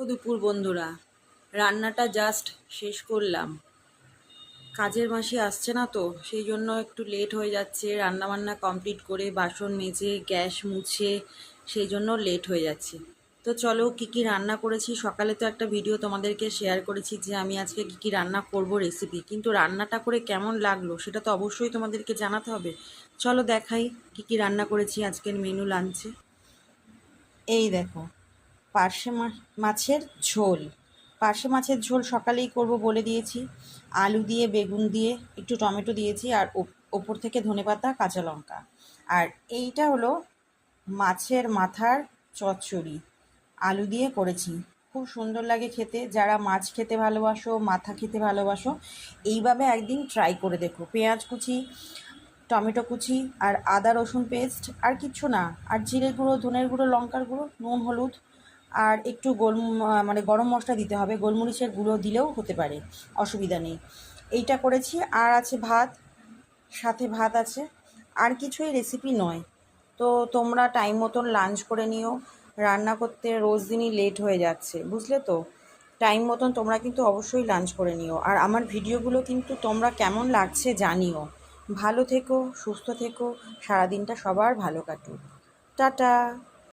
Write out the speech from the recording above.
দুপুর বন্ধুরা, রান্নাটা জাস্ট শেষ করলাম। কাজের মাসি আসছে না তো, সেই জন্য একটু লেট হয়ে যাচ্ছে। রান্না বান্না কমপ্লিট করে বাসন মেজে গ্যাস মুছে সেই জন্য লেট হয়ে যাচ্ছে। তো চলো কি কি রান্না করেছি। সকালে তো একটা ভিডিও তোমাদেরকে শেয়ার করেছি যে আমি আজকে কি কি রান্না করব রেসিপি, কিন্তু রান্নাটা করে কেমন লাগলো সেটা তো অবশ্যই তোমাদেরকে জানাতে হবে। চলো দেখাই কি কি রান্না করেছি আজকের মেনু লাঞ্চে। এই দেখো, পার্শে মাছের ঝোল। পার্শে মাছের ঝোল সকালেই করব বলে দিয়েছি। আলু দিয়ে, বেগুন দিয়ে, একটু টমেটো দিয়েছি, আর ওপর থেকে ধনেপাতা, কাঁচা লঙ্কা। আর এইটা হলো মাছের মাথার চচ্চড়ি, আলু দিয়ে করেছি। খুব সুন্দর লাগে খেতে। যারা মাছ খেতে ভালোবাসো, মাথা খেতে ভালোবাসো, এইভাবে একদিন ট্রাই করে দেখো। পেঁয়াজ কুচি, টমেটো কুচি, আর আদা রসুন পেস্ট, আর কিচ্ছু না। আর জিরে গুঁড়ো, ধনের গুঁড়ো, লঙ্কার গুঁড়ো, নুন, হলুদ, আর একটু মানে গরম মশলা দিতে হবে। গোলমরিচের গুঁড়ো দিলেও হতে পারে, অসুবিধা নেই। এইটা করেছি। আর আছে ভাত, সাথে ভাত আছে। আর কিছুই রেসিপি নয়। তো তোমরা টাইম মতন লাঞ্চ করে নিও। রান্না করতে রোজ দিনই লেট হয়ে যাচ্ছে, বুঝলে তো। টাইম মতন তোমরা কিন্তু অবশ্যই লাঞ্চ করে নিও। আর আমার ভিডিওগুলো কিন্তু তোমরা কেমন লাগছে জানিও। ভালো থেকো, সুস্থ থেকো, সারাদিনটা সবার ভালো কাটুক। টাটা।